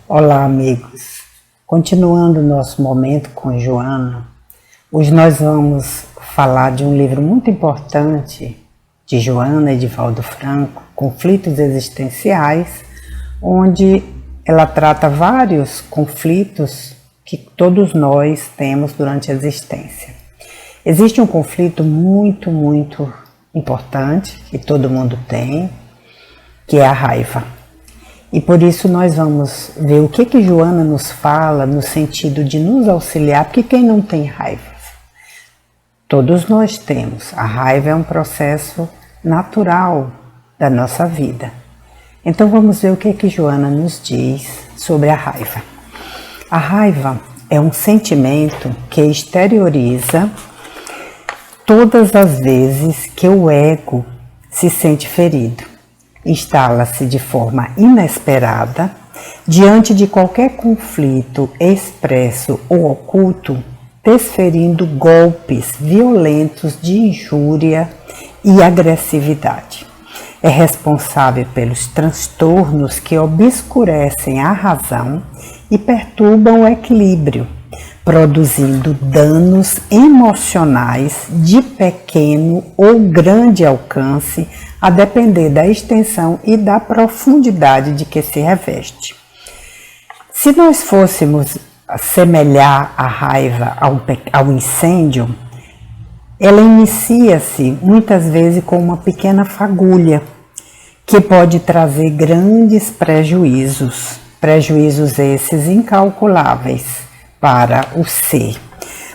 Olá, amigos. Continuando nosso momento com Joana, hoje nós vamos falar de um livro muito importante de Joana e de Valdo Franco, Conflitos Existenciais, onde ela trata vários conflitos que todos nós temos durante a existência. Existe um conflito muito importante que todo mundo tem, que é a raiva. E por isso nós vamos ver o que Joana nos fala no sentido de nos auxiliar, porque quem não tem raiva? Todos nós temos. A raiva é um processo natural da nossa vida. Então vamos ver o que Joana nos diz sobre a raiva. A raiva é um sentimento que exterioriza todas as vezes que o ego se sente ferido. Instala-se de forma inesperada diante de qualquer conflito expresso ou oculto, desferindo golpes violentos de injúria e agressividade. É responsável pelos transtornos que obscurecem a razão e perturbam o equilíbrio, produzindo danos emocionais de pequeno ou grande alcance, a depender da extensão e da profundidade de que se reveste. Se nós fôssemos assemelhar a raiva ao incêndio, ela inicia-se muitas vezes com uma pequena fagulha, que pode trazer grandes prejuízos esses incalculáveis para o ser.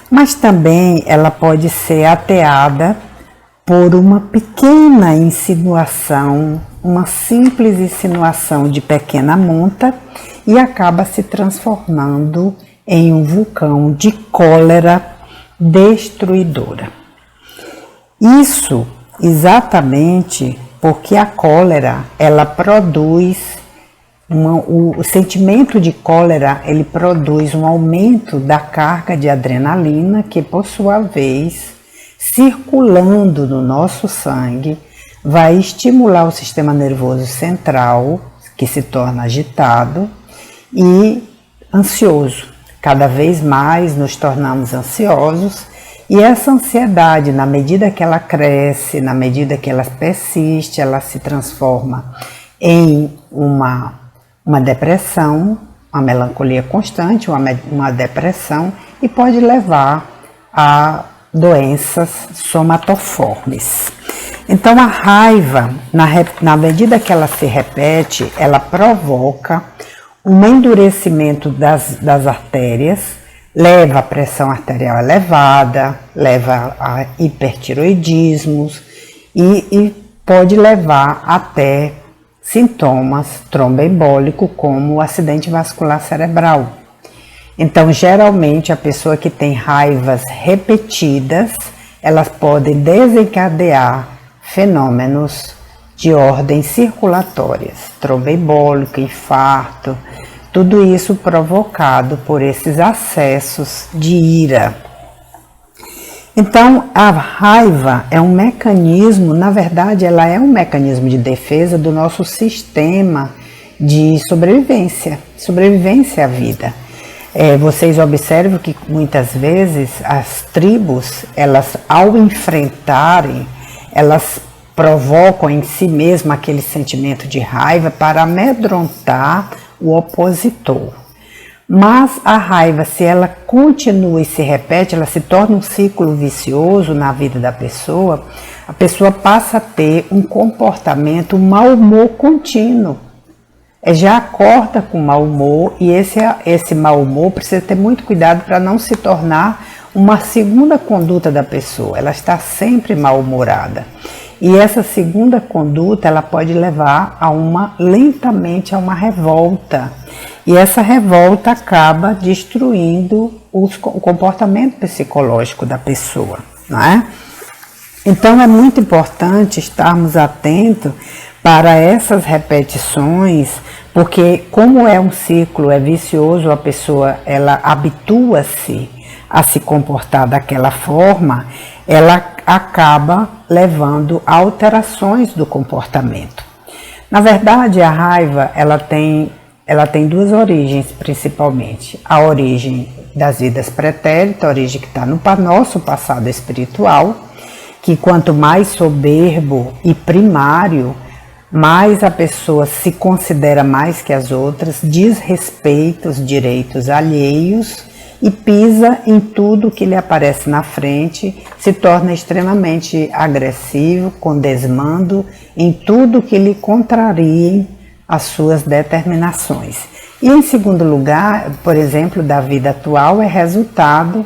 Mas também ela pode ser ateada por uma pequena insinuação, uma simples insinuação de pequena monta, e acaba se transformando em um vulcão de cólera destruidora. Isso exatamente porque a cólera, ela produz, o sentimento de cólera, ele produz um aumento da carga de adrenalina que, por sua vez, circulando no nosso sangue, vai estimular o sistema nervoso central, que se torna agitado e ansioso. Cada vez mais nos tornamos ansiosos, e essa ansiedade, na medida que ela cresce, na medida que ela persiste, ela se transforma em uma depressão, uma melancolia constante, uma depressão, e pode levar a doenças somatoformes. Então a raiva, na medida que ela se repete, ela provoca um endurecimento das artérias, leva a pressão arterial elevada, leva a hipertiroidismos e pode levar até sintomas tromboembólicos, como o acidente vascular cerebral. Então, geralmente, a pessoa que tem raivas repetidas, elas podem desencadear fenômenos de ordem circulatórias, tromboembólico, infarto, tudo isso provocado por esses acessos de ira. Então, a raiva é um mecanismo, na verdade, ela é um mecanismo de defesa do nosso sistema de sobrevivência à vida. Vocês observam que muitas vezes as tribos, elas ao enfrentarem, elas provocam em si mesmas aquele sentimento de raiva para amedrontar o opositor. Mas a raiva, se ela continua e se repete, ela se torna um ciclo vicioso na vida da pessoa, a pessoa passa a ter um comportamento, um mau humor contínuo. Já acorda com mau humor, e esse mau humor precisa ter muito cuidado para não se tornar uma segunda conduta da pessoa. Ela está sempre mal-humorada. E essa segunda conduta, ela pode levar lentamente a uma revolta. E essa revolta acaba destruindo o comportamento psicológico da pessoa, não é? Então é muito importante estarmos atentos para essas repetições, porque como é um ciclo, é vicioso, a pessoa ela habitua-se a se comportar daquela forma, ela acaba levando a alterações do comportamento. Na verdade, a raiva ela tem ela tem duas origens principalmente. A origem das vidas pretéritas, a origem que está no nosso passado espiritual, que quanto mais soberbo e primário, mais a pessoa se considera mais que as outras, desrespeita os direitos alheios e pisa em tudo que lhe aparece na frente, se torna extremamente agressivo, com desmando em tudo que lhe contrarie as suas determinações. E em segundo lugar, por exemplo, da vida atual é resultado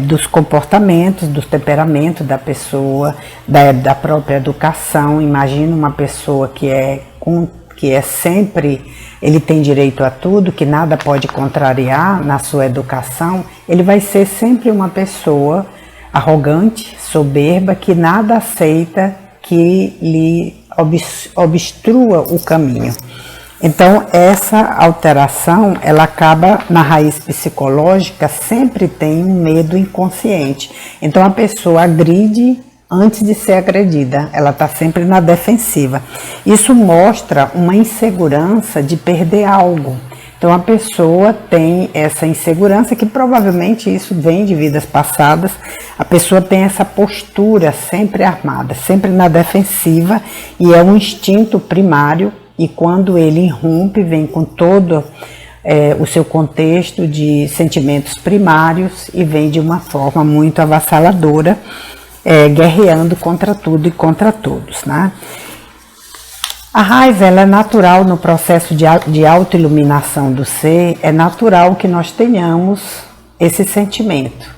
dos comportamentos, do temperamento da pessoa, da própria educação. Imagina uma pessoa que é sempre, ele tem direito a tudo, que nada pode contrariar na sua educação, ele vai ser sempre uma pessoa arrogante, soberba, que nada aceita que lhe obstrua o caminho. Então, essa alteração, ela acaba, na raiz psicológica, sempre tem um medo inconsciente. Então, a pessoa agride antes de ser agredida, ela está sempre na defensiva. Isso mostra uma insegurança de perder algo. Então, a pessoa tem essa insegurança, que provavelmente isso vem de vidas passadas. A pessoa tem essa postura sempre armada, sempre na defensiva, e é um instinto primário. E quando ele irrompe, vem com todo o seu contexto de sentimentos primários e vem de uma forma muito avassaladora, guerreando contra tudo e contra todos, né? A raiva, ela é natural no processo de autoiluminação do ser, é natural que nós tenhamos esse sentimento.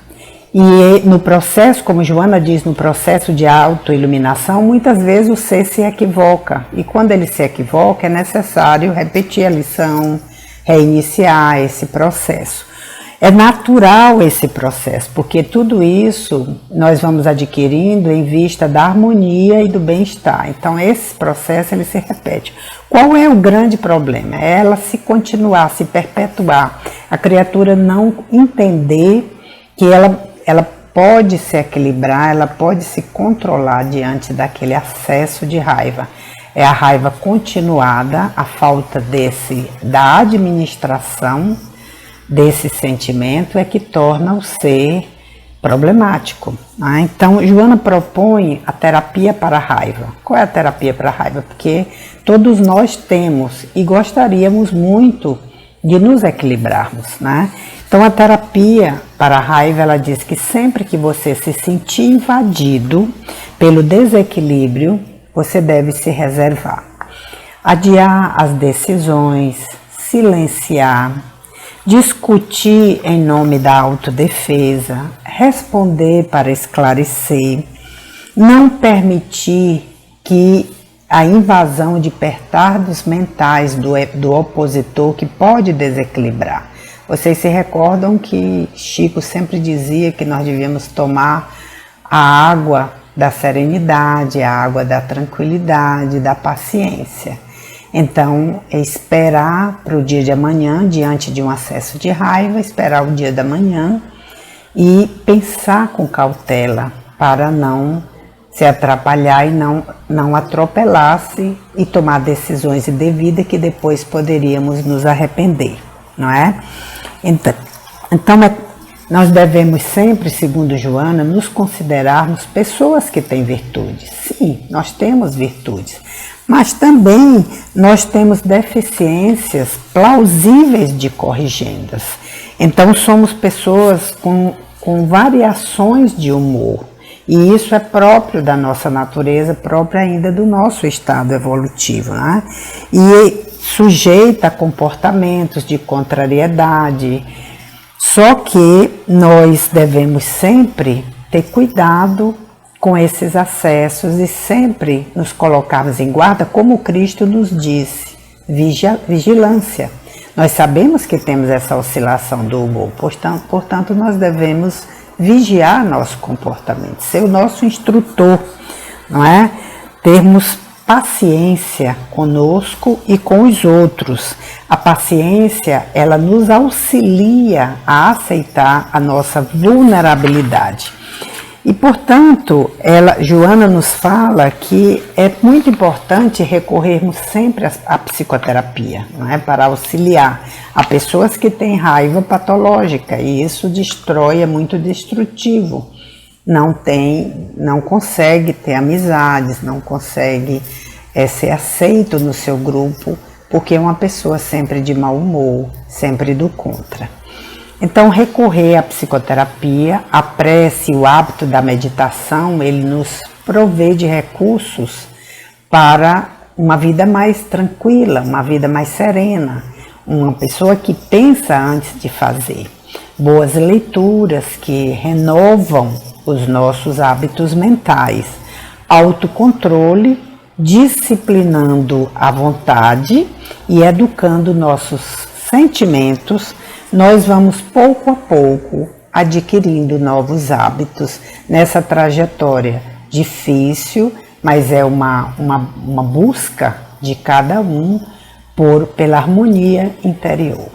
E no processo, como Joana diz, no processo de autoiluminação, muitas vezes o ser se equivoca. E quando ele se equivoca, é necessário repetir a lição, reiniciar esse processo. É natural esse processo, porque tudo isso nós vamos adquirindo em vista da harmonia e do bem-estar. Então esse processo ele se repete. Qual é o grande problema? É ela se continuar, se perpetuar. A criatura não entender que ela pode se equilibrar, ela pode se controlar diante daquele acesso de raiva. É a raiva continuada, a falta da administração desse sentimento é que torna o ser problemático. Né? Então, Joana propõe a terapia para a raiva. Qual é a terapia para a raiva? Porque todos nós temos e gostaríamos muito de nos equilibrarmos, né? Então, a terapia para a raiva, ela diz que sempre que você se sentir invadido pelo desequilíbrio, você deve se reservar. Adiar as decisões, silenciar, discutir em nome da autodefesa, responder para esclarecer, não permitir que a invasão de petardos mentais do opositor que pode desequilibrar. Vocês se recordam que Chico sempre dizia que nós devíamos tomar a água da serenidade, a água da tranquilidade, da paciência. Então, é esperar para o dia de amanhã, diante de um acesso de raiva, esperar o dia da manhã e pensar com cautela para não se atrapalhar e não atropelar-se e tomar decisões indevidas que depois poderíamos nos arrepender, não é? Então nós devemos sempre, segundo Joana, nos considerarmos pessoas que têm virtudes. Sim, nós temos virtudes, mas também nós temos deficiências plausíveis de corrigendas. Então somos pessoas com variações de humor. E isso é próprio da nossa natureza, próprio ainda do nosso estado evolutivo, né? E sujeita a comportamentos de contrariedade. Só que nós devemos sempre ter cuidado com esses acessos e sempre nos colocarmos em guarda, como Cristo nos disse, vigilância. Nós sabemos que temos essa oscilação do humor, portanto nós devemos vigiar nosso comportamento, ser o nosso instrutor, não é? Termos paciência conosco e com os outros. A paciência, ela nos auxilia a aceitar a nossa vulnerabilidade. E, portanto, Joana nos fala que é muito importante recorrermos sempre à psicoterapia, não é? Para auxiliar a pessoas que têm raiva patológica, e isso destrói, é muito destrutivo. Não consegue ter amizades, não consegue ser aceito no seu grupo, porque é uma pessoa sempre de mau humor, sempre do contra. Então, recorrer à psicoterapia, a prece, o hábito da meditação, ele nos provê de recursos para uma vida mais tranquila, uma vida mais serena, uma pessoa que pensa antes de fazer. Boas leituras que renovam os nossos hábitos mentais, autocontrole, disciplinando a vontade e educando nossos sentimentos, nós vamos pouco a pouco adquirindo novos hábitos nessa trajetória difícil, mas é uma busca de cada um pela harmonia interior.